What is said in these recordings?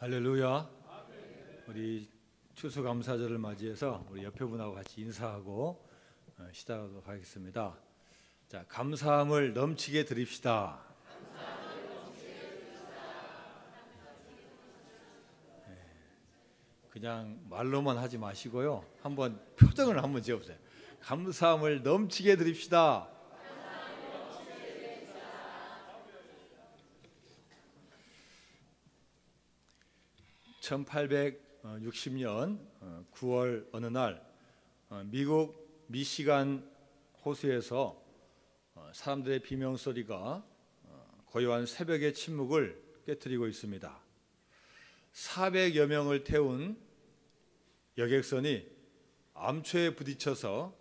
할렐루야. 우리 추수감사절을 맞이해서 우리 옆에 분하고 같이 인사하고 시작하도록 하겠습니다. 자, 감사함을 넘치게 드립시다. 그냥 말로만 하지 마시고요. 한번 표정을 한번 지어보세요. 감사함을 넘치게 드립시다. 1860년 9월 어느 날 미국 미시간 호수에서 사람들의 비명소리가 고요한 새벽의 침묵을 깨트리고 있습니다. 400여 명을 태운 여객선이 암초에 부딪혀서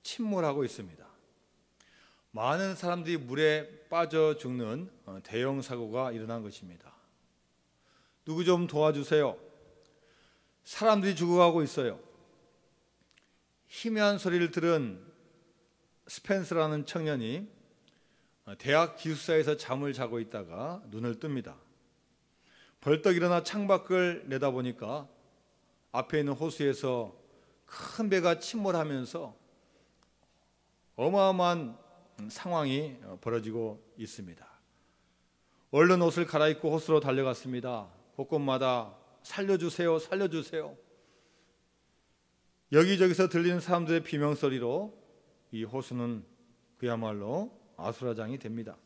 침몰하고 있습니다. 많은 사람들이 물에 빠져 죽는 대형 사고가 일어난 것입니다. 누구 좀 도와주세요. 사람들이 죽어가고 있어요. 희미한 소리를 들은 스펜서라는 청년이 대학 기숙사에서 잠을 자고 있다가 눈을 뜹니다. 벌떡 일어나 창밖을 내다보니까 앞에 있는 호수에서 큰 배가 침몰하면서 어마어마한 상황이 벌어지고 있습니다. 얼른 옷을 갈아입고 호수로 달려갔습니다. 곳곳마다 살려주세요, 살려주세요. 여기저기서 들리는 사람들의 비명소리로 이 호수는 그야말로 아수라장이 됩니다.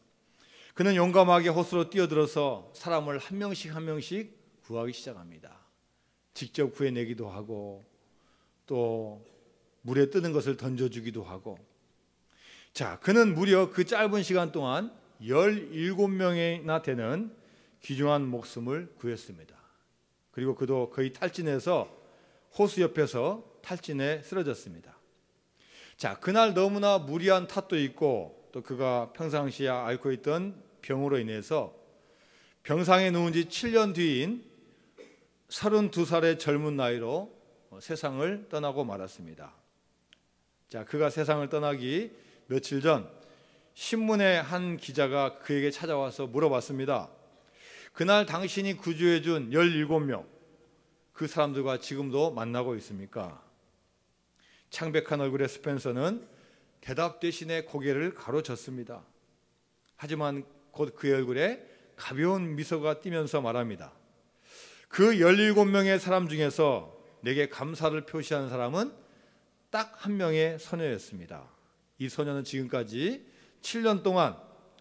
그는 용감하게 호수로 뛰어들어서 사람을 한 명씩 구하기 시작합니다. 직접 구해내기도 하고 또 물에 뜨는 것을 던져주기도 하고. 자, 그는 무려 그 짧은 시간 동안 17명이나 되는 귀중한 목숨을 구했습니다. 그리고 그도 거의 탈진해서 호수 옆에서 탈진해 쓰러졌습니다. 자, 그날 너무나 무리한 탓도 있고 또 그가 평상시에 앓고 있던 병으로 인해서 병상에 누운 지 7년 뒤인 32살의 젊은 나이로 세상을 떠나고 말았습니다. 자, 그가 세상을 떠나기 며칠 전 신문의 한 기자가 그에게 찾아와서 물어봤습니다. 그날 당신이 구조해준 17명, 그 사람들과 지금도 만나고 있습니까? 창백한 얼굴의 스펜서는 대답 대신에 고개를 가로젓습니다. 하지만 곧 그의 얼굴에 가벼운 미소가 띠면서 말합니다. 그 17명의 사람 중에서 내게 감사를 표시하는 사람은 딱 한 명의 소녀였습니다. 이 소녀는 지금까지 7년 동안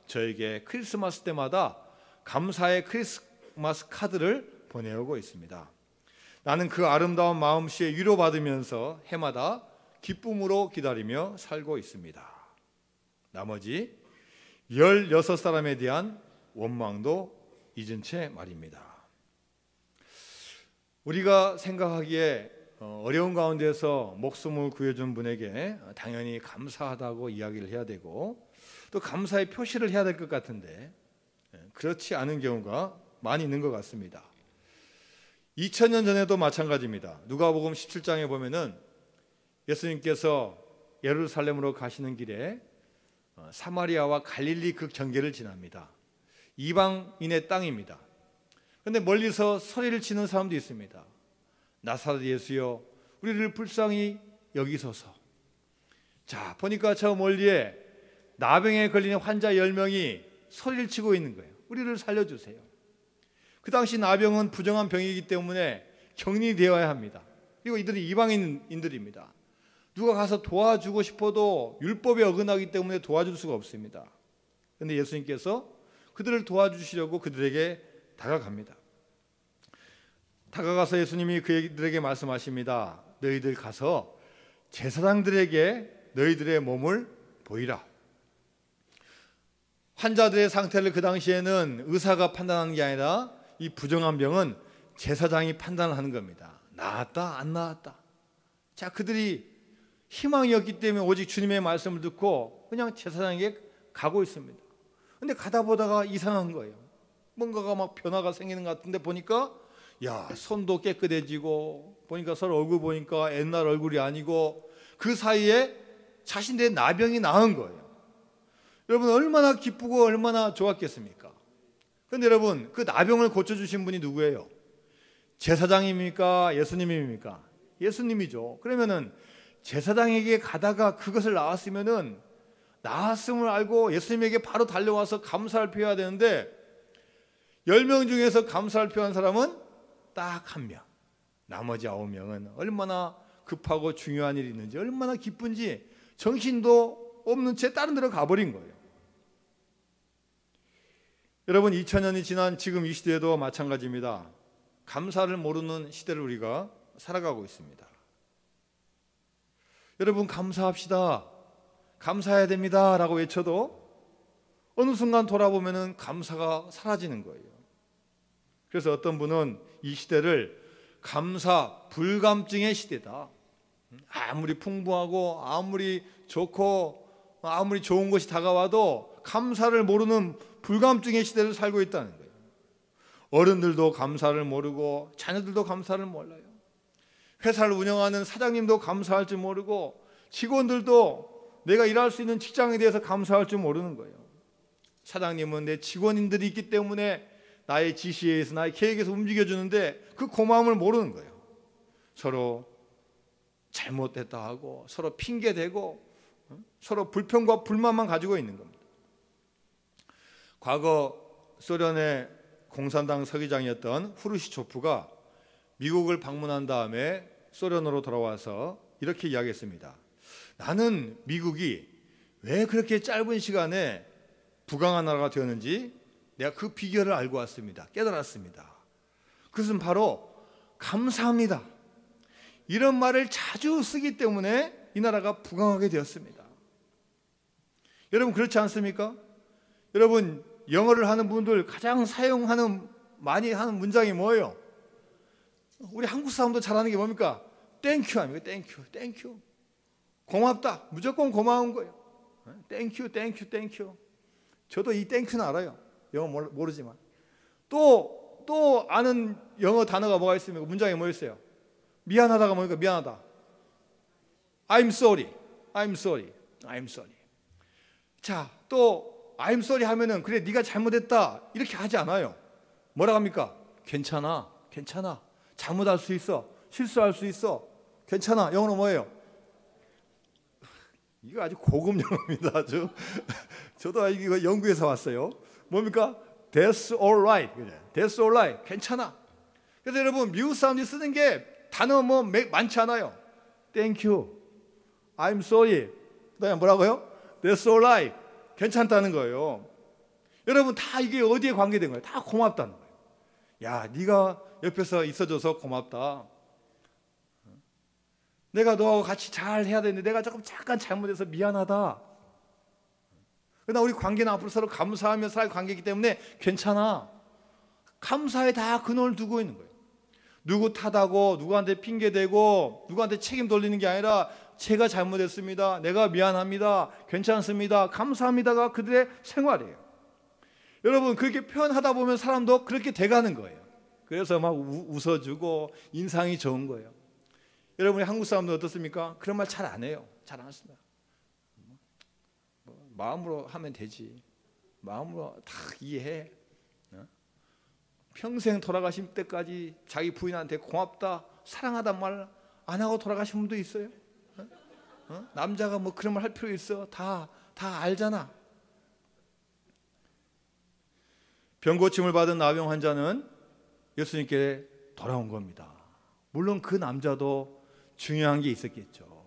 저에게 크리스마스 때마다 감사의 크리스마스 카드를 보내오고 있습니다. 나는 그 아름다운 마음씨에 위로받으면서 해마다 기쁨으로 기다리며 살고 있습니다. 나머지 16사람에 대한 원망도 잊은 채 말입니다. 우리가 생각하기에 어려운 가운데서 목숨을 구해준 분에게 당연히 감사하다고 이야기를 해야 되고 또 감사의 표시를 해야 될 것 같은데 그렇지 않은 경우가 많이 있는 것 같습니다. 2000년 전에도 마찬가지입니다. 누가복음 17장에 보면은 예수님께서 예루살렘으로 가시는 길에 사마리아와 갈릴리 그 경계를 지납니다. 이방인의 땅입니다. 그런데 멀리서 소리를 치는 사람도 있습니다. 나사렛 예수여, 우리를 불쌍히 여기소서. 자, 보니까 저 멀리에 나병에 걸린 환자 10명이 소리를 치고 있는 거예요. 우리를 살려주세요. 그 당시 나병은 부정한 병이기 때문에 격리되어야 합니다. 그리고 이들은 이방인들입니다. 누가 가서 도와주고 싶어도 율법에 어긋나기 때문에 도와줄 수가 없습니다. 그런데 예수님께서 그들을 도와주시려고 그들에게 다가갑니다. 다가가서 예수님이 그들에게 말씀하십니다. 너희들 가서 제사장들에게 너희들의 몸을 보이라. 환자들의 상태를 그 당시에는 의사가 판단하는 게 아니라 이 부정한 병은 제사장이 판단하는 겁니다. 나았다 안 나았다. 자, 그들이 희망이 없기 때문에 오직 주님의 말씀을 듣고 그냥 제사장에게 가고 있습니다. 그런데 가다 보다가 이상한 거예요. 뭔가가 막 변화가 생기는 것 같은데 보니까 야, 손도 깨끗해지고 보니까 서로 얼굴 보니까 옛날 얼굴이 아니고 그 사이에 자신들의 나병이 나은 거예요. 여러분 얼마나 기쁘고 얼마나 좋았겠습니까? 그런데 여러분 그 나병을 고쳐주신 분이 누구예요? 제사장입니까? 예수님입니까? 예수님이죠. 그러면은 제사장에게 가다가 그것을 나왔으면은 나았음을 알고 예수님에게 바로 달려와서 감사를 표해야 되는데 10명 중에서 감사를 표한 사람은 딱 1명. 나머지 9명은 얼마나 급하고 중요한 일이 있는지 얼마나 기쁜지 정신도 없는 채 다른 데로 가버린 거예요. 여러분 2000년이 지난 지금 이 시대에도 마찬가지입니다. 감사를 모르는 시대를 우리가 살아가고 있습니다. 여러분 감사합시다. 감사해야 됩니다 라고 외쳐도 어느 순간 돌아보면 감사가 사라지는 거예요. 그래서 어떤 분은 이 시대를 감사 불감증의 시대다. 아무리 풍부하고 아무리 좋고 아무리 좋은 것이 다가와도 감사를 모르는 불감증의 시대를 살고 있다는 거예요. 어른들도 감사를 모르고 자녀들도 감사를 몰라요. 회사를 운영하는 사장님도 감사할 줄 모르고 직원들도 내가 일할 수 있는 직장에 대해서 감사할 줄 모르는 거예요. 사장님은 내 직원인들이 있기 때문에 나의 지시에 의해서 나의 계획에서 움직여주는데 그 고마움을 모르는 거예요. 서로 잘못됐다 하고 서로 핑계대고 서로 불평과 불만만 가지고 있는 겁니다. 과거 소련의 공산당 서기장이었던 후르시초프가 미국을 방문한 다음에 소련으로 돌아와서 이렇게 이야기했습니다. 나는 미국이 왜 그렇게 짧은 시간에 부강한 나라가 되었는지 내가 그 비결을 알고 왔습니다. 깨달았습니다. 그것은 바로 감사합니다. 이런 말을 자주 쓰기 때문에 이 나라가 부강하게 되었습니다. 여러분 그렇지 않습니까? 여러분 영어를 하는 분들 가장 많이 하는 문장이 뭐예요? 우리 한국 사람도 잘하는 게 뭡니까? 땡큐 아닙니까? 땡큐. 고맙다. 무조건 고마운 거예요. 땡큐. 저도 이 땡큐는 알아요. 영어 모르지만. 또 아는 영어 단어가 뭐가 있습니까? 문장이 뭐였어요? 미안하다가 뭡니까? 미안하다. I'm sorry. 자, 또 I'm sorry 하면은 그래 네가 잘못했다 이렇게 하지 않아요. 뭐라고 합니까? 괜찮아. 잘못할 수 있어. 실수할 수 있어. 괜찮아. 영어로 뭐예요? 이거 아주 고급 영어입니다. 아주. 저도 이거 영국에서 왔어요. 뭡니까? That's all right. That's all right. 괜찮아. 그래서 여러분 미국 사람들이 쓰는 게 단어 많지 않아요. Thank you. I'm sorry. 그다음에 뭐라고요? That's all right. 괜찮다는 거예요. 여러분 다 이게 어디에 관계된 거예요? 다 고맙다는 거예요. 야, 네가 옆에서 있어줘서 고맙다. 내가 너하고 같이 잘 해야 되는데 내가 잠깐 잘못해서 미안하다. 그러나 우리 관계는 앞으로 서로 감사하며 살 관계이기 때문에 괜찮아. 감사에 다 근원을 두고 있는 거예요. 누구 탓하고 누구한테 핑계대고 누구한테 책임 돌리는 게 아니라 제가 잘못했습니다. 내가 미안합니다. 괜찮습니다. 감사합니다가 그들의 생활이에요. 여러분 그렇게 표현하다 보면 사람도 그렇게 돼가는 거예요. 그래서 막 웃어주고 인상이 좋은 거예요. 여러분이 한국 사람들 어떻습니까? 그런 말 잘 안 해요. 잘 안 씁니다. 마음으로 하면 되지. 마음으로 다 이해해. 평생 돌아가신 때까지 자기 부인한테 고맙다, 사랑하단 말 안 하고 돌아가신 분도 있어요. 남자가 뭐 그런 말 할 필요 있어? 다 알잖아. 병고침을 받은 나병 환자는 예수님께 돌아온 겁니다. 물론 그 남자도 중요한 게 있었겠죠.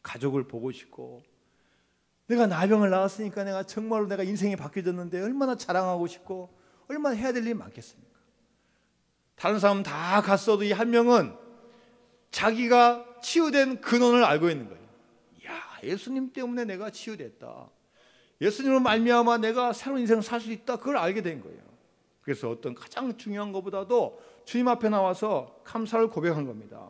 가족을 보고 싶고 내가 나병을 나았으니까 내가 정말로 내가 인생이 바뀌어졌는데 얼마나 자랑하고 싶고 얼마나 해야 될 일이 많겠습니까? 다른 사람은 다 갔어도 이 한 명은 자기가 치유된 근원을 알고 있는 거예요. 야, 예수님 때문에 내가 치유됐다. 예수님으로 말미암아 내가 새로운 인생을 살 수 있다. 그걸 알게 된 거예요. 그래서 어떤 가장 중요한 것보다도 주님 앞에 나와서 감사를 고백한 겁니다.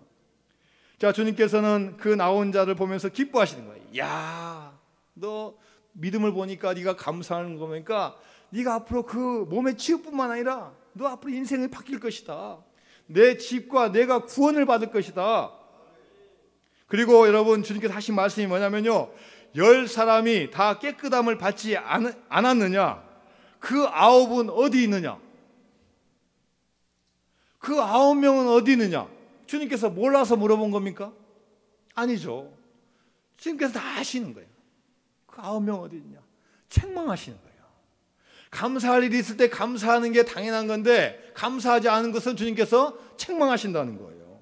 자, 주님께서는 그 나온 자를 보면서 기뻐하시는 거예요. 야, 너 믿음을 보니까 네가 감사하는 거 보니까 네가 앞으로 그 몸의 치유뿐만 아니라 너 앞으로 인생이 바뀔 것이다. 내 집과 내가 구원을 받을 것이다. 그리고 여러분 주님께서 하신 말씀이 뭐냐면요, 10사람이 다 깨끗함을 받지 않았느냐? 그 9은 어디 있느냐? 그 9명은 어디 있느냐? 주님께서 몰라서 물어본 겁니까? 아니죠. 주님께서 다 아시는 거예요. 그 9명 어디 있냐? 책망하시는 거예요. 감사할 일이 있을 때 감사하는 게 당연한 건데 감사하지 않은 것은 주님께서 책망하신다는 거예요.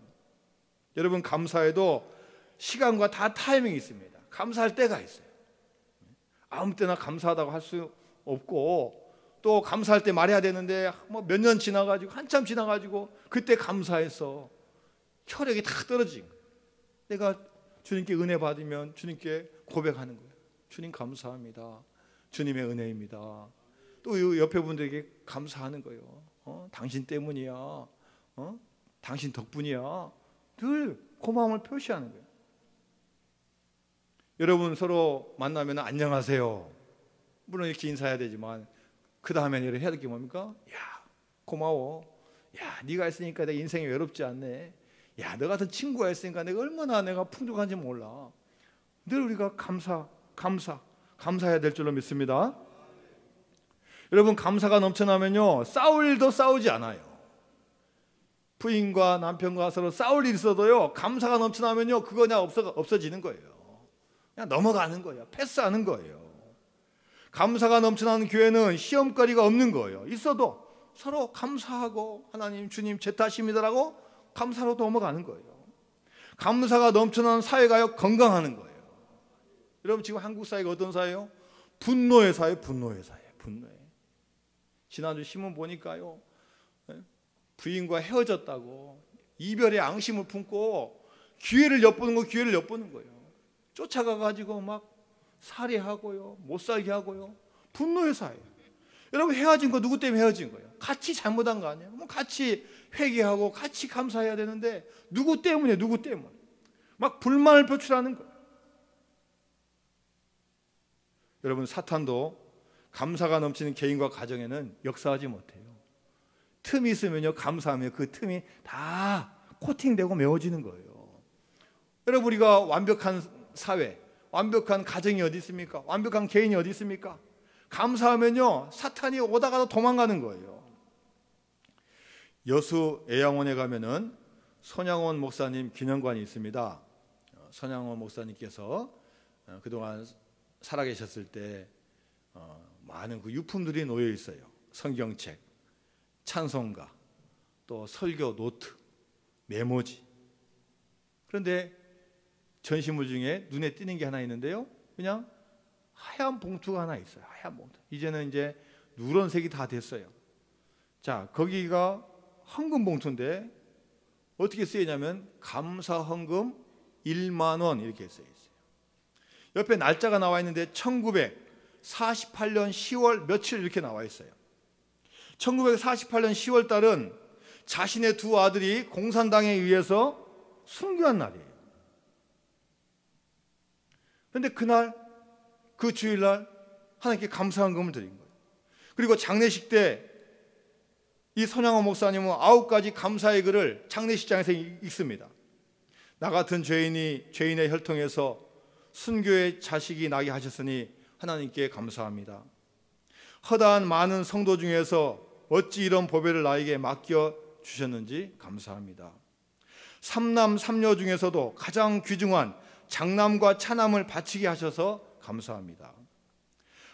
여러분, 감사에도 시간과 다 타이밍이 있습니다. 감사할 때가 있어요. 아무 때나 감사하다고 할 수 없고, 또 감사할 때 말해야 되는데 뭐 몇 년 지나가지고 한참 지나가지고 그때 감사해서 혈액이 다 떨어진 거예요. 내가 주님께 은혜 받으면 주님께 고백하는 거예요. 주님 감사합니다. 주님의 은혜입니다. 또 옆에 분들에게 감사하는 거예요. 당신 때문이야. 당신 덕분이야. 늘 고마움을 표시하는 거예요. 여러분, 서로 만나면 안녕하세요. 물론 이렇게 인사해야 되지만 그 다음에 해야 될 게 뭡니까? 야, 고마워. 야, 네가 있으니까 내 인생이 외롭지 않네. 야, 너 같은 친구가 있으니까 내가 풍족한지 몰라. 늘 우리가 감사해야 될 줄로 믿습니다. 여러분, 감사가 넘쳐나면요, 싸울 일도 싸우지 않아요. 부인과 남편과 서로 싸울 일이 있어도요, 감사가 넘쳐나면요, 그거 그냥 없어지는 거예요. 그냥 넘어가는 거예요. 패스하는 거예요. 감사가 넘쳐나는 교회는 시험거리가 없는 거예요. 있어도 서로 감사하고 하나님, 주님 제 탓입니다라고 감사로 넘어가는 거예요. 감사가 넘쳐나는 사회가요, 건강하는 거예요. 여러분, 지금 한국 사회가 어떤 사회예요? 분노의 사회. 분노의. 지난주 신문 보니까요, 부인과 헤어졌다고 이별의 앙심을 품고 기회를 엿보는 거예요. 쫓아가가지고 막 살해하고요, 못 살게 하고요. 분노의 사회. 여러분, 헤어진 거 누구 때문에 헤어진 거예요? 같이 잘못한 거 아니에요? 같이 회개하고 같이 감사해야 되는데 누구 때문에 막 불만을 표출하는 거예요. 여러분, 사탄도 감사가 넘치는 개인과 가정에는 역사하지 못해요. 틈이 있으면요, 감사하면 그 틈이 다 코팅되고 메워지는 거예요. 여러분, 우리가 완벽한 사회, 완벽한 가정이 어디 있습니까? 완벽한 개인이 어디 있습니까? 감사하면요, 사탄이 오다가도 도망가는 거예요. 여수 애양원에 가면은 손양원 목사님 기념관이 있습니다. 손양원 목사님께서 그동안 살아계셨을 때 많은 그 유품들이 놓여 있어요. 성경책, 찬송가, 또 설교 노트, 메모지. 그런데 전시물 중에 눈에 띄는 게 하나 있는데요, 그냥 하얀 봉투가 하나 있어요. 하얀 봉투. 이제는 이제 누런색이 다 됐어요. 자, 거기가 헌금 봉투인데 어떻게 쓰이냐면 감사 헌금 1만 원 이렇게 써 있어요. 옆에 날짜가 나와 있는데 1948년 10월 며칠 이렇게 나와 있어요. 1948년 10월 달은 자신의 두 아들이 공산당에 의해서 순교한 날이에요. 그런데 그날, 그 주일날 하나님께 감사헌금을 드린 거예요. 그리고 장례식 때 이 손양원 목사님은 9가지 감사의 글을 장례식장에서 읽습니다. 나 같은 죄인의 혈통에서 순교의 자식이 나게 하셨으니 하나님께 감사합니다. 허다한 많은 성도 중에서 어찌 이런 보배를 나에게 맡겨 주셨는지 감사합니다. 삼남 삼녀 중에서도 가장 귀중한 장남과 차남을 바치게 하셔서 감사합니다.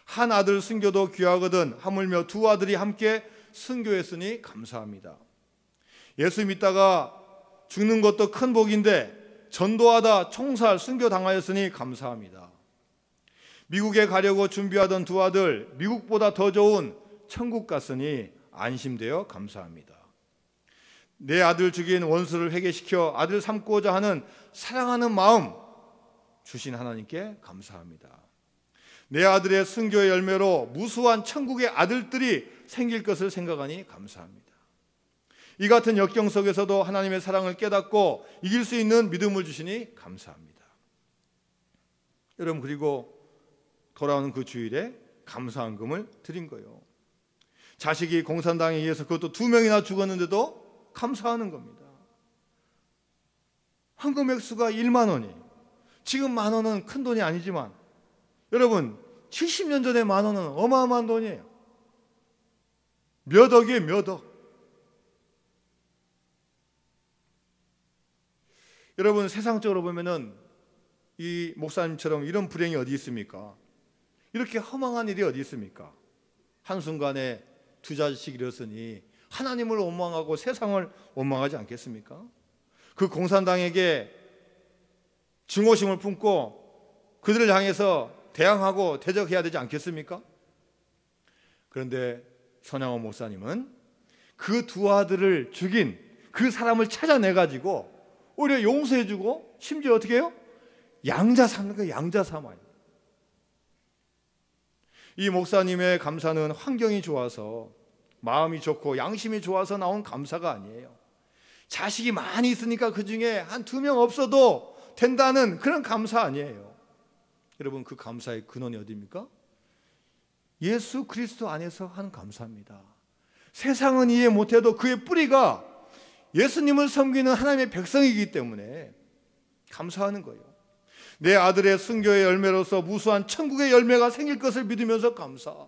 한 아들 순교도 귀하거든 하물며 두 아들이 함께 순교했으니 감사합니다. 예수 믿다가 죽는 것도 큰 복인데 전도하다 총살 순교당하였으니 감사합니다. 미국에 가려고 준비하던 두 아들 미국보다 더 좋은 천국 갔으니 안심되어 감사합니다. 내 아들 죽인 원수를 회개시켜 아들 삼고자 하는 사랑하는 마음 주신 하나님께 감사합니다. 내 아들의 순교의 열매로 무수한 천국의 아들들이 생길 것을 생각하니 감사합니다. 이 같은 역경 속에서도 하나님의 사랑을 깨닫고 이길 수 있는 믿음을 주시니 감사합니다. 여러분, 그리고 돌아오는 그 주일에 감사헌금을 드린 거예요. 자식이 공산당에 의해서 그것도 2명이나 죽었는데도 감사하는 겁니다. 헌금 액수가 1만 원이에요. 지금 1만 원은 큰 돈이 아니지만 여러분, 70년 전에 1만 원은 어마어마한 돈이에요. 몇 억이에요, 몇 억. 여러분 세상적으로 보면은 이 목사님처럼 이런 불행이 어디 있습니까? 이렇게 허망한 일이 어디 있습니까? 한순간에 두 자식 잃었으니 하나님을 원망하고 세상을 원망하지 않겠습니까? 그 공산당에게 증오심을 품고 그들을 향해서 대항하고 대적해야 되지 않겠습니까? 그런데 선양호 목사님은 그 두 아들을 죽인 그 사람을 찾아내가지고 오히려 용서해주고 심지어 어떻게 해요? 양자 삼는 거예요. 양자 삼아요. 이 목사님의 감사는 환경이 좋아서 마음이 좋고 양심이 좋아서 나온 감사가 아니에요. 자식이 많이 있으니까 그 중에 한 2명 없어도 된다는 그런 감사 아니에요. 여러분 그 감사의 근원이 어디입니까? 예수 그리스도 안에서 하는 감사입니다. 세상은 이해 못해도 그의 뿌리가 예수님을 섬기는 하나님의 백성이기 때문에 감사하는 거예요. 내 아들의 순교의 열매로서 무수한 천국의 열매가 생길 것을 믿으면서 감사.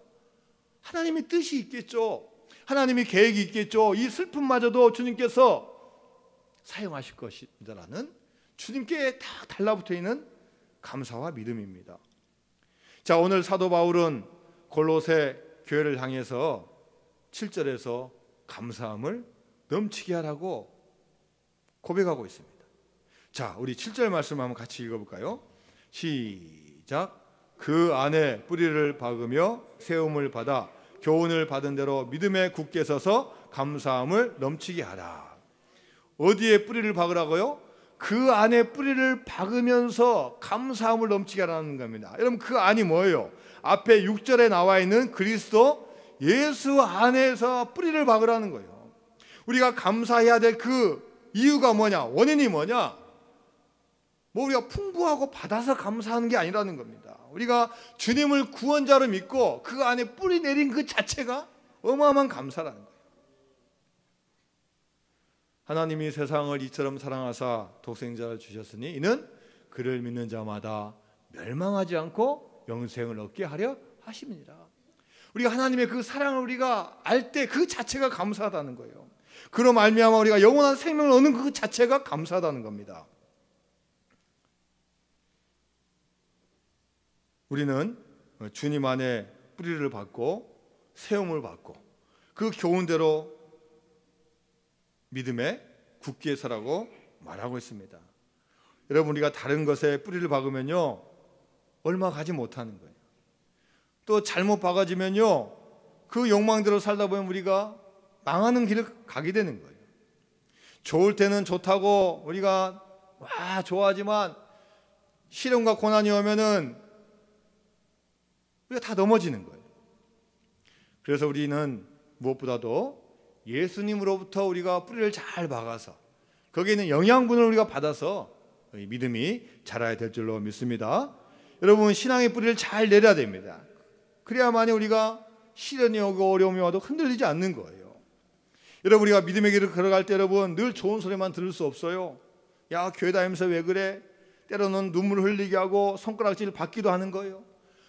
하나님의 뜻이 있겠죠. 하나님의 계획이 있겠죠. 이 슬픔마저도 주님께서 사용하실 것이라는 주님께 다 달라붙어 있는 감사와 믿음입니다. 자, 오늘 사도 바울은 골로새 교회를 향해서 7절에서 감사함을 넘치게 하라고 고백하고 있습니다. 자, 우리 7절 말씀 한번 같이 읽어볼까요? 시작. 그 안에 뿌리를 박으며 세움을 받아 교훈을 받은 대로 믿음에 굳게 서서 감사함을 넘치게 하라. 어디에 뿌리를 박으라고요? 그 안에 뿌리를 박으면서 감사함을 넘치게 하라는 겁니다. 여러분 그 안이 뭐예요? 앞에 6절에 나와 있는 그리스도 예수 안에서 뿌리를 박으라는 거예요. 우리가 감사해야 될 그 이유가 뭐냐? 원인이 뭐냐? 뭐 우리가 풍부하고 받아서 감사하는 게 아니라는 겁니다. 우리가 주님을 구원자로 믿고 그 안에 뿌리 내린 그 자체가 어마어마한 감사라는 거예요. 하나님이 세상을 이처럼 사랑하사 독생자를 주셨으니 이는 그를 믿는 자마다 멸망하지 않고 영생을 얻게 하려 하심이니라. 우리가 하나님의 그 사랑을 우리가 알 때 그 자체가 감사하다는 거예요. 그로 말미암아 우리가 영원한 생명을 얻는 그 자체가 감사하다는 겁니다. 우리는 주님 안에 뿌리를 받고 세움을 받고 그 교훈대로 믿음에 굳게 서라고 말하고 있습니다. 여러분 우리가 다른 것에 뿌리를 박으면요 얼마 가지 못하는 거예요. 또 잘못 박아지면요 그 욕망대로 살다 보면 우리가 망하는 길을 가게 되는 거예요. 좋을 때는 좋다고 우리가 와 좋아하지만 시련과 고난이 오면은 우리가 다 넘어지는 거예요. 그래서 우리는 무엇보다도 예수님으로부터 우리가 뿌리를 잘 박아서 거기에 있는 영양분을 우리가 받아서 믿음이 자라야 될 줄로 믿습니다. 여러분 신앙의 뿌리를 잘 내려야 됩니다. 그래야만이 우리가 시련이 오고 어려움이 와도 흔들리지 않는 거예요. 여러분 우리가 믿음의 길을 걸어갈 때 여러분 늘 좋은 소리만 들을 수 없어요. 야 교회 다니면서 왜 그래? 때로는 눈물 흘리게 하고 손가락질 받기도 하는 거예요.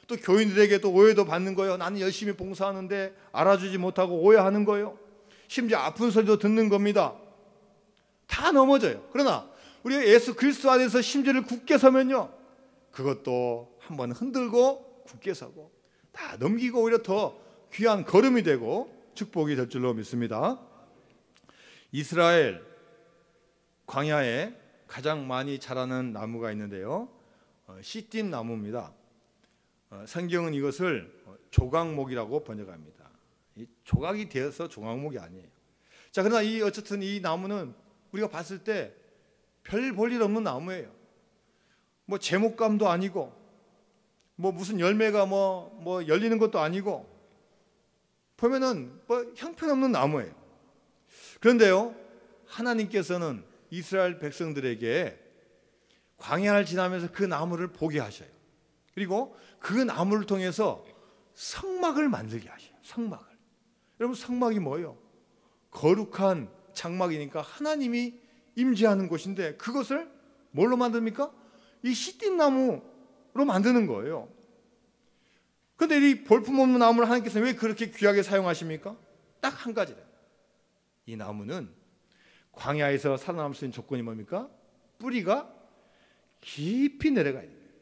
또 교인들에게 또 오해도 받는 거예요. 나는 열심히 봉사하는데 알아주지 못하고 오해하는 거예요. 심지어 아픈 소리도 듣는 겁니다. 다 넘어져요. 그러나 우리가 예수 그리스도 안에서 심지를 굳게 서면요 그것도 한번 흔들고 굳게 서고 다 넘기고 오히려 더 귀한 걸음이 되고 축복이 될 줄로 믿습니다. 이스라엘 광야에 가장 많이 자라는 나무가 있는데요 시띠임 나무입니다. 성경은 이것을 조각목이라고 번역합니다. 조각이 되어서 조각목이 아니에요. 자, 그러나 어쨌든 이 나무는 우리가 봤을 때 별 볼 일 없는 나무예요. 뭐 제목감도 아니고 뭐 무슨 열매가 뭐 열리는 것도 아니고 보면은 뭐 형편없는 나무예요. 그런데요 하나님께서는 이스라엘 백성들에게 광야를 지나면서 그 나무를 보게 하셔요. 그리고 그 나무를 통해서 성막을 만들게 하셔요. 성막을. 여러분 성막이 뭐예요? 거룩한 장막이니까 하나님이 임재하는 곳인데 그것을 뭘로 만듭니까? 이 시띠나무로 만드는 거예요. 그런데 이 볼품없는 나무를 하나님께서 왜 그렇게 귀하게 사용하십니까? 딱 한 가지래요. 이 나무는 광야에서 살아남을 수 있는 조건이 뭡니까? 뿌리가 깊이 내려가 있는 거예요.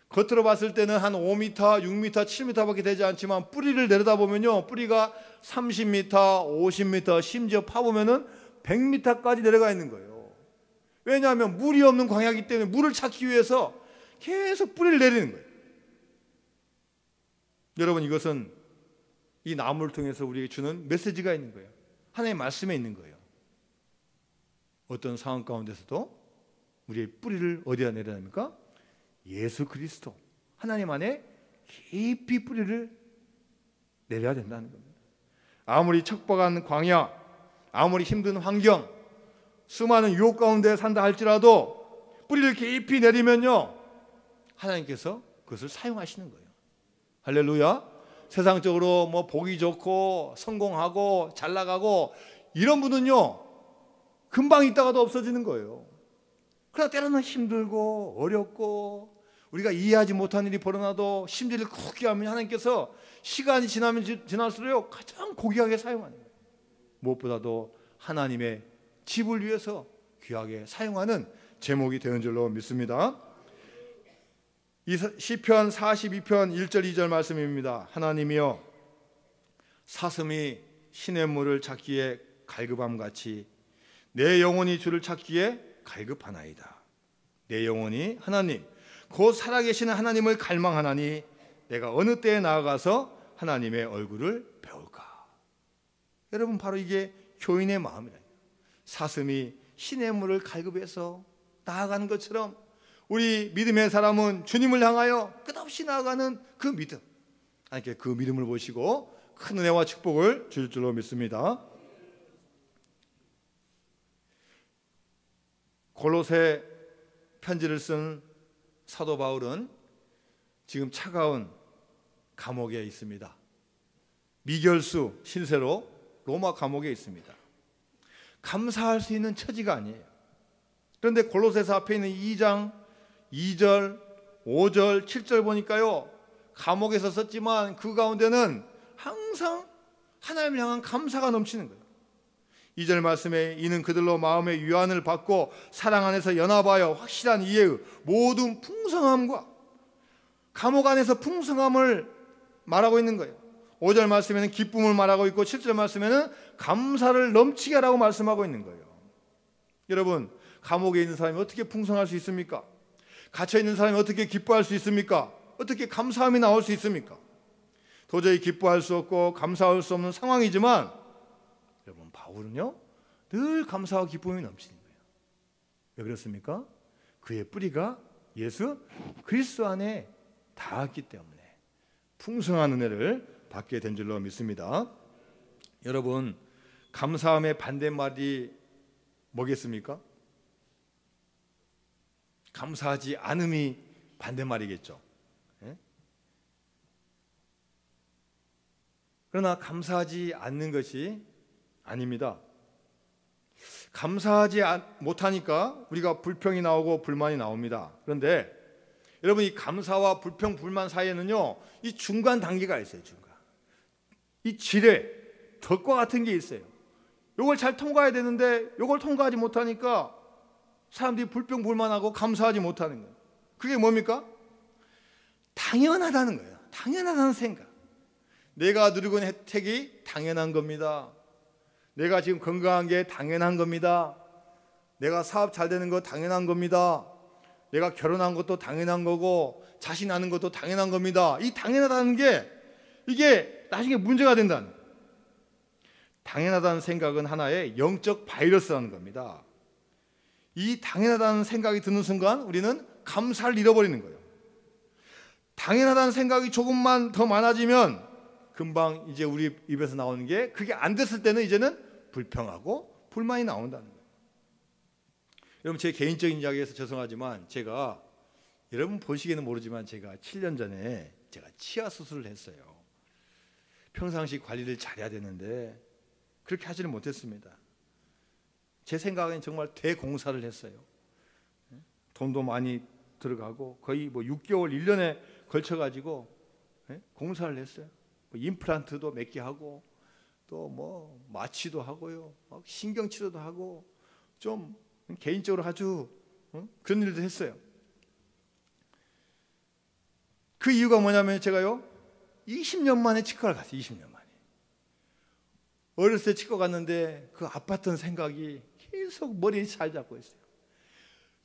겉으로 봤을 때는 한 5m, 6m, 7m밖에 되지 않지만 뿌리를 내려다보면요, 뿌리가 30m, 50m, 심지어 파보면은 100m까지 내려가 있는 거예요. 왜냐하면 물이 없는 광야이기 때문에 물을 찾기 위해서 계속 뿌리를 내리는 거예요. 여러분, 이것은 이 나무를 통해서 우리에게 주는 메시지가 있는 거예요. 하나님의 말씀에 있는 거예요. 어떤 상황 가운데서도 우리의 뿌리를 어디다 내려야 합니까? 예수 그리스도, 하나님 안에 깊이 뿌리를 내려야 된다는 겁니다. 아무리 척박한 광야, 아무리 힘든 환경, 수많은 유혹 가운데 산다 할지라도 뿌리를 깊이 내리면요, 하나님께서 그것을 사용하시는 거예요. 할렐루야. 세상적으로 뭐 보기 좋고 성공하고 잘 나가고 이런 분은요, 금방 있다가도 없어지는 거예요. 그러나 때로는 힘들고 어렵고 우리가 이해하지 못한 일이 벌어나도 심지를 크게 하면 하나님께서 시간이 지나면 지날수록 가장 고귀하게 사용하는 거예요. 무엇보다도 하나님의 집을 위해서 귀하게 사용하는 제목이 되는 줄로 믿습니다. 이 시편 42편 1절 2절 말씀입니다. 하나님이여, 사슴이 시냇물을 찾기에 갈급함같이 내 영혼이 주를 찾기에 갈급하나이다. 내 영혼이 하나님, 곧 살아계시는 하나님을 갈망하나니 내가 어느 때에 나아가서 하나님의 얼굴을 배울까. 여러분, 바로 이게 교인의 마음이다. 사슴이 시냇물을 갈급해서 나아가는 것처럼 우리 믿음의 사람은 주님을 향하여 끝없이 나아가는 그 믿음, 하나님께 그 믿음을 보시고 큰 은혜와 축복을 줄 줄로 믿습니다. 골로새 편지를 쓴 사도 바울은 지금 차가운 감옥에 있습니다. 미결수 신세로 로마 감옥에 있습니다. 감사할 수 있는 처지가 아니에요. 그런데 골로새서 앞에 있는 2장 2절, 5절, 7절 보니까요, 감옥에서 썼지만 그 가운데는 항상 하나님을 향한 감사가 넘치는 거예요. 2절 말씀에 이는 그들로 마음의 유한을 받고 사랑 안에서 연합하여 확실한 이해의 모든 풍성함과, 감옥 안에서 풍성함을 말하고 있는 거예요. 5절 말씀에는 기쁨을 말하고 있고 7절 말씀에는 감사를 넘치게 하라고 말씀하고 있는 거예요. 여러분, 감옥에 있는 사람이 어떻게 풍성할 수 있습니까? 갇혀 있는 사람이 어떻게 기뻐할 수 있습니까? 어떻게 감사함이 나올 수 있습니까? 도저히 기뻐할 수 없고 감사할 수 없는 상황이지만, 여러분, 바울은요 늘 감사와 기쁨이 넘치는 거예요. 왜 그렇습니까? 그의 뿌리가 예수 그리스도 안에 닿았기 때문에 풍성한 은혜를 받게 된 줄로 믿습니다. 여러분, 감사함의 반대말이 뭐겠습니까? 감사하지 않음이 반대말이겠죠. 예? 그러나 감사하지 않는 것이 아닙니다. 감사하지 못하니까 우리가 불평이 나오고 불만이 나옵니다. 그런데 여러분, 이 감사와 불평, 불만 사이에는요, 이 중간 단계가 있어요. 중간. 이 지뢰, 덫과 같은 게 있어요. 이걸 잘 통과해야 되는데 이걸 통과하지 못하니까 사람들이 불평, 불만하고 감사하지 못하는 거예요. 그게 뭡니까? 당연하다는 거예요. 당연하다는 생각. 내가 누리고 있는 혜택이 당연한 겁니다. 내가 지금 건강한 게 당연한 겁니다. 내가 사업 잘 되는 거 당연한 겁니다. 내가 결혼한 것도 당연한 거고 자식 낳는 것도 당연한 겁니다. 이 당연하다는 게 이게 나중에 문제가 된다는 거예요. 당연하다는 생각은 하나의 영적 바이러스라는 겁니다. 이 당연하다는 생각이 드는 순간 우리는 감사를 잃어버리는 거예요. 당연하다는 생각이 조금만 더 많아지면 금방 이제 우리 입에서 나오는 게, 그게 안 됐을 때는 이제는 불평하고 불만이 나온다는 거예요. 여러분, 제 개인적인 이야기에서 죄송하지만 제가, 여러분 보시기에는 모르지만 제가 7년 전에 제가 치아 수술을 했어요. 평상시 관리를 잘해야 되는데 그렇게 하지는 못했습니다. 제 생각엔 정말 대공사를 했어요. 돈도 많이 들어가고 거의 뭐 6개월, 1년에 걸쳐가지고 공사를 했어요. 임플란트도 몇 개 하고 또 뭐 마취도 하고요, 신경치료도 하고, 좀 개인적으로 아주 그런 일도 했어요. 그 이유가 뭐냐면 제가요 20년 만에 치과를 갔어요. 20년 만에. 어렸을 때 치과 갔는데 그 아팠던 생각이 계속 머리에 잘 잡고 있어요.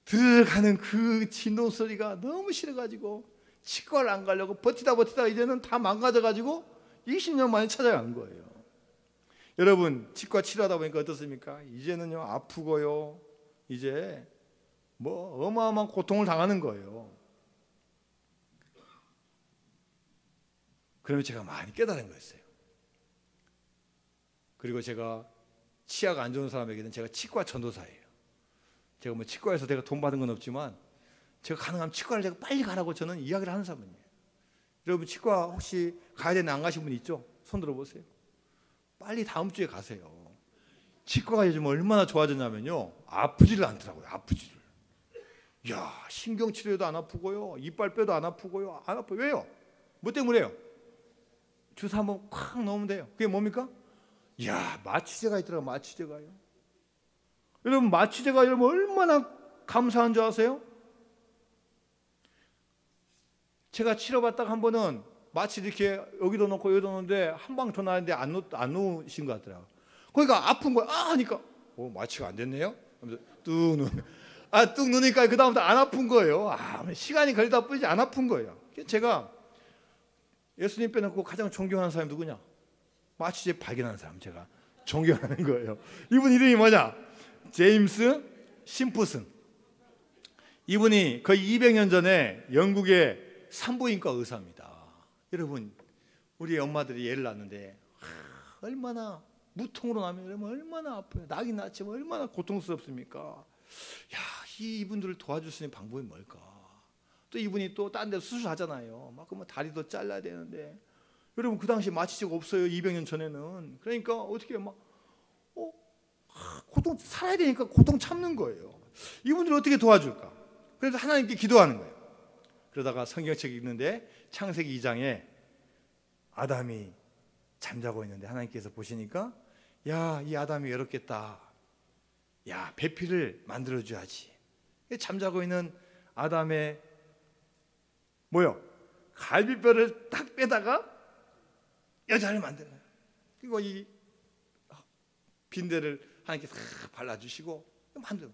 들어가는 그 진동 소리가 너무 싫어가지고 치과를 안 가려고 버티다 이제는 다 망가져가지고 20년 만에 찾아간 거예요. 여러분 치과 치료하다 보니까 어떻습니까? 이제는요 아프고요 이제 뭐 어마어마한 고통을 당하는 거예요. 그러면 제가 많이 깨달은 거였어요. 그리고 제가 치아가 안 좋은 사람에게는 제가 치과 전도사예요. 제가 뭐 치과에서 내가 돈 받은 건 없지만 제가 가능하면 치과를 제가 빨리 가라고 저는 이야기를 하는 사람이에요. 여러분 치과 혹시 가야 되는 안 가신 분 있죠? 손 들어보세요. 빨리 다음 주에 가세요. 치과가 요즘 얼마나 좋아졌냐면요 아프지를 않더라고요. 아프지를. 야 신경치료도 안 아프고요 이빨 빼도 안 아프고요. 안 아파요. 왜요? 뭐 때문에요? 주사 한번 콱 넣으면 돼요. 그게 뭡니까? 야 마취제가 있더라고요. 마취제가요. 여러분 마취제가 여러분 얼마나 감사한 줄 아세요? 제가 치료받다가 한 번은 마취 이렇게 여기도 넣고 여기도 넣는데 한 방 더 나왔는데 안 놓으신 것 같더라고요. 그러니까 아픈 거야. 하니까 마취가 안 됐네요. 뚝 누니까 그 다음부터 안 아픈 거예요. 시간이 걸리다 뿐이지 안 아픈 거예요. 제가 예수님 빼놓고 가장 존경하는 사람이 누구냐? 마취제 발견한 사람 제가 존경하는 거예요. 이분 이름이 뭐냐? 제임스 심프슨. 이분이 거의 200년 전에 영국의 산부인과 의사입니다. 여러분 우리 엄마들이 애를 낳는데 얼마나 무통으로 나면 여러분 얼마나 아파요. 낙이 낳지만 얼마나 고통스럽습니까? 이분들을 도와줄 수 있는 방법이 뭘까? 또 이분이 또 딴 데 수술하잖아요. 막 그러면 다리도 잘라야 되는데 여러분 그 당시 마취제가 없어요. 200년 전에는. 그러니까 어떻게 막 고통 살아야 되니까 고통 참는 거예요. 이분들을 어떻게 도와줄까? 그래서 하나님께 기도하는 거예요. 그러다가 성경책 읽는데 창세기 2장에 아담이 잠자고 있는데 하나님께서 보시니까 이 아담이 외롭겠다. 배필을 만들어줘야지. 잠자고 있는 아담의 갈비뼈를 딱 빼다가 여자를 만드는 거예요. 그리고 이 빈대를 하나님께서 발라주시고 만들어요.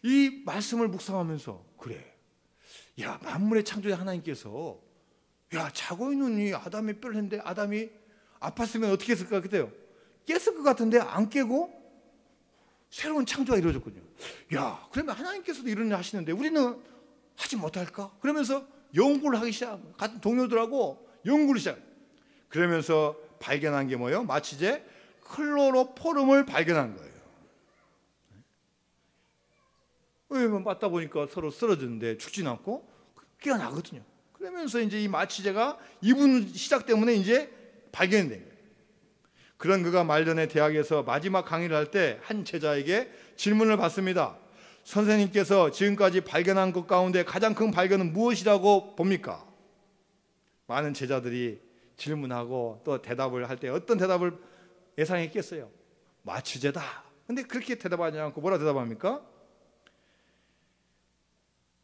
이 말씀을 묵상하면서 그래. 만물의 창조자 하나님께서 자고 있는 이 아담의 뼈를 했는데 아담이 아팠으면 어떻게 했을까 그때요? 깼을 것 같은데 안 깨고 새로운 창조가 이루어졌거든요. 그러면 하나님께서도 이런 일 하시는데 우리는 하지 못할까? 그러면서 연구를 하기 시작. 같은 동료들하고 연구를 시작. 그러면서 발견한 게 뭐예요? 마취제 클로로포름을 발견한 거예요. 왜냐면 맞다 보니까 서로 쓰러지는데 죽진 않고 깨어나거든요. 그러면서 이제 이 마취제가 이분 시작 때문에 이제 발견된 거예요. 그런 그가 말년에 대학에서 마지막 강의를 할 때 한 제자에게 질문을 받습니다. 선생님께서 지금까지 발견한 것 가운데 가장 큰 발견은 무엇이라고 봅니까? 많은 제자들이 질문하고 또 대답을 할 때 어떤 대답을 예상했겠어요? 마취제다. 근데 그렇게 대답하지 않고 뭐라 대답합니까?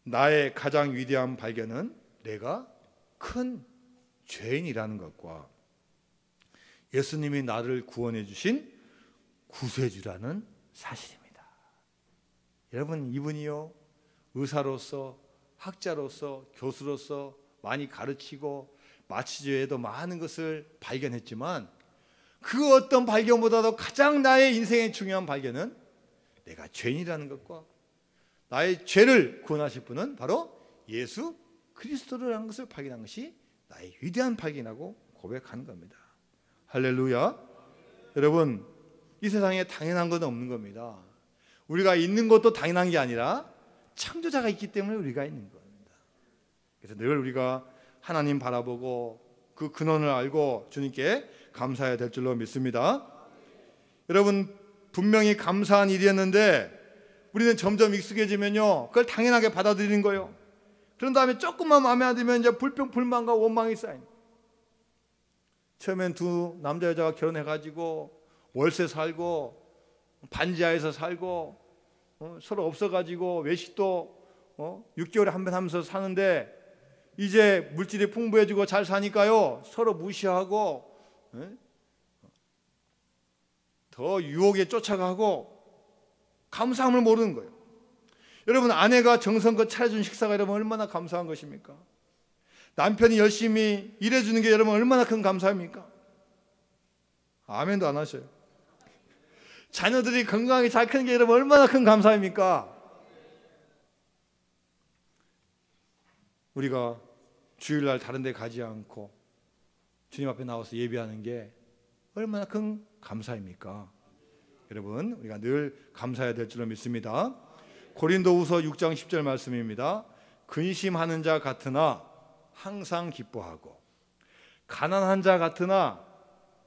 나의 가장 위대한 발견은 내가 큰 죄인이라는 것과 예수님이 나를 구원해 주신 구세주라는 사실입니다. 여러분 이분이요 의사로서 학자로서 교수로서 많이 가르치고 마취제 외에도 많은 것을 발견했지만 그 어떤 발견보다도 가장 나의 인생의 중요한 발견은 내가 죄인이라는 것과 나의 죄를 구원하실 분은 바로 예수 그리스도라는 것을 발견한 것이 나의 위대한 발견이라고 고백하는 겁니다. 할렐루야. 여러분 이 세상에 당연한 건 없는 겁니다. 우리가 있는 것도 당연한 게 아니라 창조자가 있기 때문에 우리가 있는 겁니다. 그래서 늘 우리가 하나님 바라보고 그 근원을 알고 주님께 감사해야 될 줄로 믿습니다. 여러분 분명히 감사한 일이었는데 우리는 점점 익숙해지면요 그걸 당연하게 받아들이는 거예요. 그런 다음에 조금만 마음에 안 들면 이제 불평불만과 원망이 쌓인. 처음엔 두 남자 여자가 결혼해가지고 월세 살고 반지하에서 살고 서로 없어가지고 외식도 6개월에 한 번 하면서 사는데 이제 물질이 풍부해지고 잘 사니까요 서로 무시하고 더 유혹에 쫓아가고 감사함을 모르는 거예요. 여러분, 아내가 정성껏 차려준 식사가 여러분 얼마나 감사한 것입니까? 남편이 열심히 일해주는 게 여러분 얼마나 큰 감사입니까? 아멘도 안 하셔요. 자녀들이 건강하게 잘 크는 게 여러분 얼마나 큰 감사입니까? 우리가 주일날 다른 데 가지 않고 주님 앞에 나와서 예배하는 게 얼마나 큰 감사입니까? 여러분, 우리가 늘 감사해야 될 줄로 믿습니다. 고린도후서 6장 10절 말씀입니다. 근심하는 자 같으나 항상 기뻐하고 가난한 자 같으나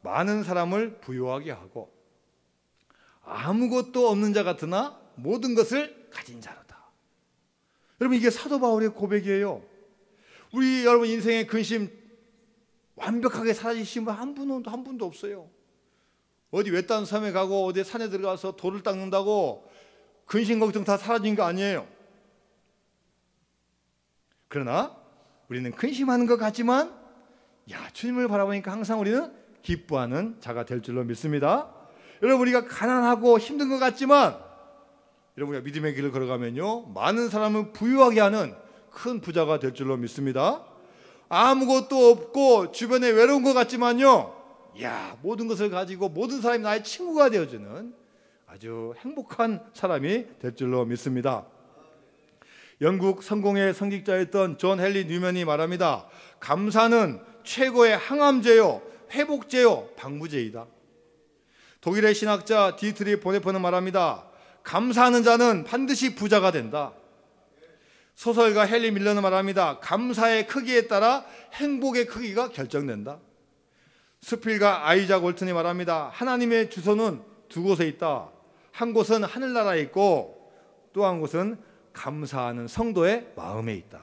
많은 사람을 부유하게 하고 아무것도 없는 자 같으나 모든 것을 가진 자로다. 여러분, 이게 사도 바울의 고백이에요. 우리 여러분 인생의 근심 완벽하게 사라지신 분 한 분도 없어요. 어디 외딴 섬에 가고 어디 산에 들어가서 돌을 닦는다고 근심 걱정 다 사라진 거 아니에요. 그러나 우리는 근심하는 것 같지만 주님을 바라보니까 항상 우리는 기뻐하는 자가 될 줄로 믿습니다. 여러분, 우리가 가난하고 힘든 것 같지만 여러분, 우리가 믿음의 길을 걸어가면요 많은 사람을 부유하게 하는 큰 부자가 될 줄로 믿습니다. 아무것도 없고 주변에 외로운 것 같지만요 모든 것을 가지고 모든 사람이 나의 친구가 되어주는 아주 행복한 사람이 될 줄로 믿습니다. 영국 성공의 성직자였던 존 헨리 뉴먼이 말합니다. 감사는 최고의 항암제요, 회복제요, 방부제이다. 독일의 신학자 디트리 보네퍼는 말합니다. 감사하는 자는 반드시 부자가 된다. 소설가 헨리 밀러는 말합니다. 감사의 크기에 따라 행복의 크기가 결정된다. 스필과 아이작 월튼이 말합니다. 하나님의 주소는 두 곳에 있다. 한 곳은 하늘나라에 있고 또 한 곳은 감사하는 성도의 마음에 있다.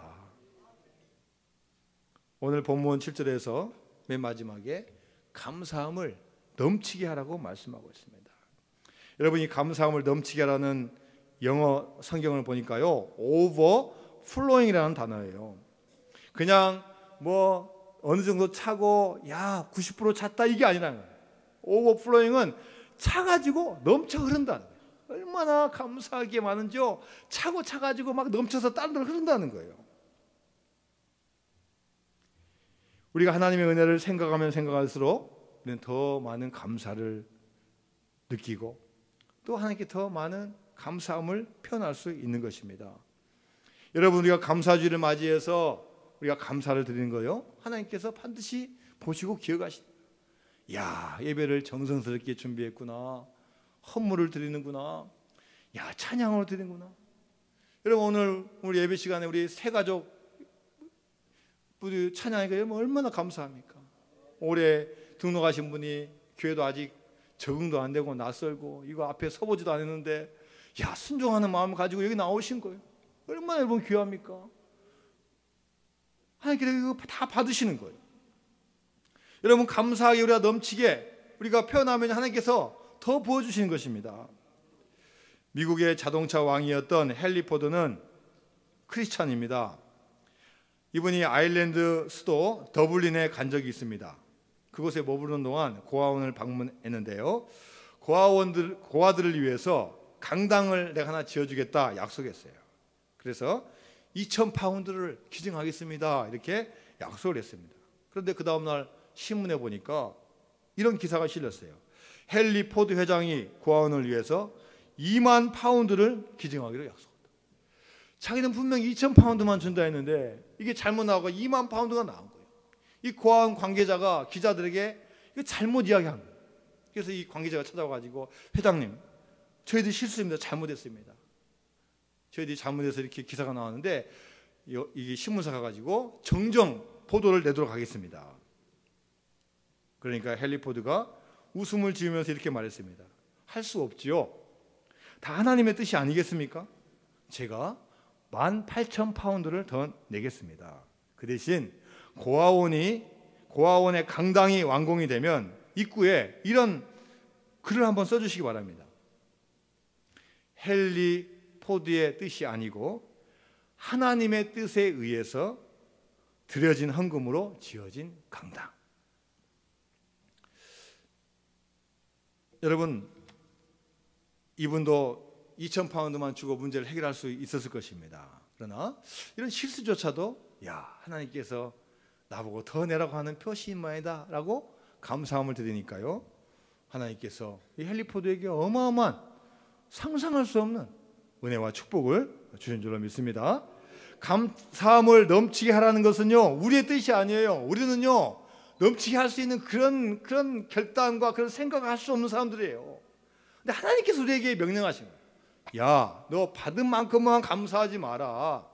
오늘 본문 7절에서 맨 마지막에 감사함을 넘치게 하라고 말씀하고 있습니다. 여러분, 이 감사함을 넘치게 하라는 영어 성경을 보니까요 overflowing이라는 단어예요. 그냥 어느 정도 차고 90% 찼다 이게 아니라는 거예요. overflowing은 차가지고 넘쳐 흐른다는 거예요. 얼마나 감사하게 많은지요. 차가지고 막 넘쳐서 다른 데로 흐른다는 거예요. 우리가 하나님의 은혜를 생각하면 생각할수록 우리는 더 많은 감사를 느끼고 또 하나님께 더 많은 감사함을 표현할 수 있는 것입니다. 여러분, 우리가 감사주일을 맞이해서 우리가 감사를 드리는 거요 하나님께서 반드시 보시고 기억하신다. 예배를 정성스럽게 준비했구나. 헌물을 드리는구나. 찬양으로 드리는구나. 여러분, 오늘 우리 예배 시간에 우리 새 가족 우리 찬양하니까 여러분 얼마나 감사합니까? 올해 등록하신 분이 교회도 아직 적응도 안 되고 낯설고 이거 앞에 서보지도 않았는데 순종하는 마음을 가지고 여기 나오신 거예요. 얼마나 여러분 귀합니까? 하나님께서 이거 다 받으시는 거예요. 여러분, 감사하게 우리가 넘치게 우리가 표현하면 하나님께서 더 부어주시는 것입니다. 미국의 자동차 왕이었던 헨리 포드는 크리스찬입니다. 이분이 아일랜드 수도 더블린에 간 적이 있습니다. 그곳에 머무르는 동안 고아원을 방문했는데요. 고아들을 위해서 강당을 내가 하나 지어주겠다 약속했어요. 그래서 2,000파운드를 기증하겠습니다 이렇게 약속을 했습니다. 그런데 그 다음날 신문에 보니까 이런 기사가 실렸어요. 헨리 포드 회장이 고아원을 위해서 2만 파운드를 기증하기로 약속했다. 자기는 분명히 2,000파운드만 준다 했는데 이게 잘못 나오고 2만 파운드가 나온 거예요. 이 고아원 관계자가 기자들에게 이거 잘못 이야기한 거예요. 그래서 이 관계자가 찾아와가지고 회장님, 저희들이 실수입니다. 잘못했습니다. 저희들이 잘못해서 이렇게 기사가 나왔는데 이게 신문사 가가지고 정정 보도를 내도록 하겠습니다. 그러니까 헨리 포드가 웃음을 지으면서 이렇게 말했습니다. 할 수 없지요. 다 하나님의 뜻이 아니겠습니까? 제가 18,000파운드를 더 내겠습니다. 그 대신 고아원의 강당이 완공이 되면 입구에 이런 글을 한번 써주시기 바랍니다. 헨리 포도의 뜻이 아니고 하나님의 뜻에 의해서 드려진 헌금으로 지어진 강당. 여러분, 이분도 2,000파운드만 주고 문제를 해결할 수 있었을 것입니다. 그러나 이런 실수조차도 하나님께서 나보고 더 내라고 하는 표시인 모양이다 라고 감사함을 드리니까요, 하나님께서 이 헨리 포드에게 어마어마한 상상할 수 없는 은혜와 축복을 주신 줄로 믿습니다. 감사함을 넘치게 하라는 것은요, 우리의 뜻이 아니에요. 우리는요, 넘치게 할 수 있는 그런 결단과 그런 생각을 할 수 없는 사람들이에요. 근데 하나님께서 우리에게 명령하신 거예요. 너 받은 만큼만 감사하지 마라.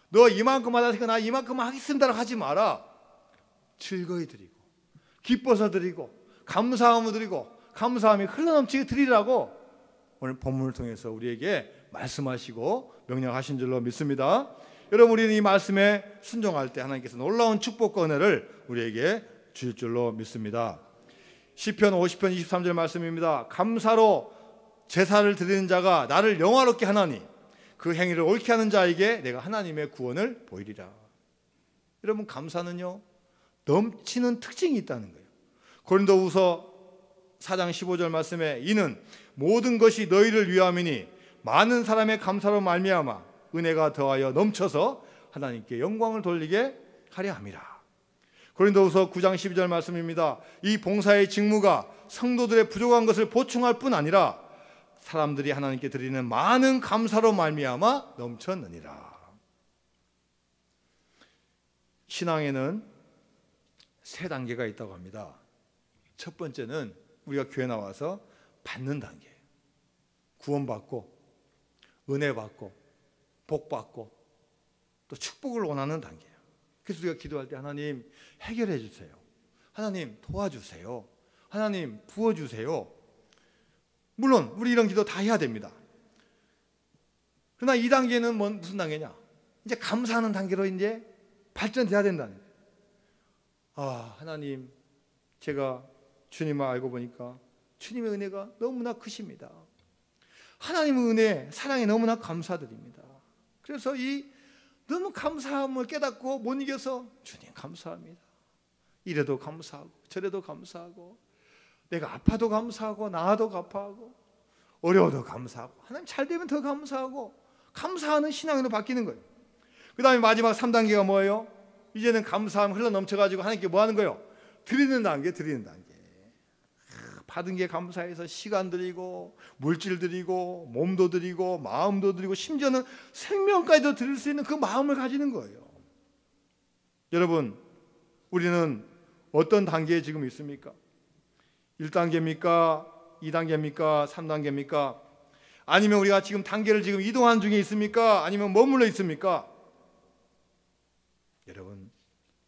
너 이만큼 받았으니까 나 이만큼만 하겠습니다라고 하지 마라. 즐거이 드리고 기뻐서 드리고 감사함을 드리고 감사함이 흘러넘치게 드리라고 오늘 본문을 통해서 우리에게 말씀하시고 명령하신 줄로 믿습니다. 여러분, 우리는 이 말씀에 순종할 때 하나님께서 놀라운 축복과 은혜를 우리에게 주실 줄로 믿습니다. 시편 50편 23절 말씀입니다. 감사로 제사를 드리는 자가 나를 영화롭게 하나니 그 행위를 옳게 하는 자에게 내가 하나님의 구원을 보이리라. 여러분, 감사는요, 넘치는 특징이 있다는 거예요. 고린도후서 4장 15절 말씀에 이는 모든 것이 너희를 위함이니 많은 사람의 감사로 말미암아 은혜가 더하여 넘쳐서 하나님께 영광을 돌리게 하려 함이라. 고린도후서 9장 12절 말씀입니다. 이 봉사의 직무가 성도들의 부족한 것을 보충할 뿐 아니라 사람들이 하나님께 드리는 많은 감사로 말미암아 넘쳤느니라. 신앙에는 3단계가 있다고 합니다. 첫 번째는 우리가 교회 나와서 받는 단계, 구원받고 은혜 받고 복 받고 또 축복을 원하는 단계예요. 그래서 우리가 기도할 때 하나님 해결해 주세요, 하나님 도와주세요, 하나님 부어주세요. 물론 우리 이런 기도 다 해야 됩니다. 그러나 2단계는 무슨 단계냐? 이제 감사하는 단계로 이제 발전돼야 된다는 거예요. 하나님, 제가 주님을 알고 보니까 주님의 은혜가 너무나 크십니다. 하나님의 은혜, 사랑에 너무나 감사드립니다. 그래서 이 너무 감사함을 깨닫고 못 이겨서 주님 감사합니다. 이래도 감사하고 저래도 감사하고 내가 아파도 감사하고 나아도 감사하고 어려워도 감사하고 하나님 잘 되면 더 감사하고 감사하는 신앙으로 바뀌는 거예요. 그 다음에 마지막 3단계가 뭐예요? 이제는 감사함 흘러 넘쳐가지고 하나님께 뭐 하는 거예요? 드리는 단계. 받은 게 감사해서 시간 드리고 물질 드리고 몸도 드리고 마음도 드리고 심지어는 생명까지도 드릴 수 있는 그 마음을 가지는 거예요. 여러분, 우리는 어떤 단계에 지금 있습니까? 1단계입니까? 2단계입니까? 3단계입니까? 아니면 우리가 지금 단계를 지금 이동하는 중에 있습니까? 아니면 머물러 있습니까? 여러분,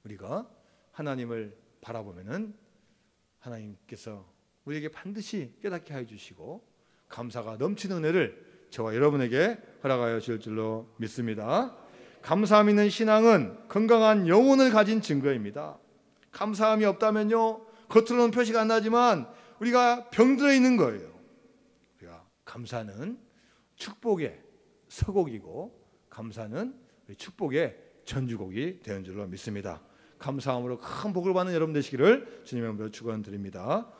우리가 하나님을 바라보면은 하나님께서 우리에게 반드시 깨닫게 하여 주시고 감사가 넘치는 은혜를 저와 여러분에게 허락하여 주실 줄로 믿습니다. 감사함 있는 신앙은 건강한 영혼을 가진 증거입니다. 감사함이 없다면요, 겉으로는 표시가 안 나지만 우리가 병들어 있는 거예요. 우리가 감사는 축복의 서곡이고 감사는 축복의 전주곡이 되는 줄로 믿습니다. 감사함으로 큰 복을 받는 여러분 되시기를 주님의 이름으로 축원드립니다.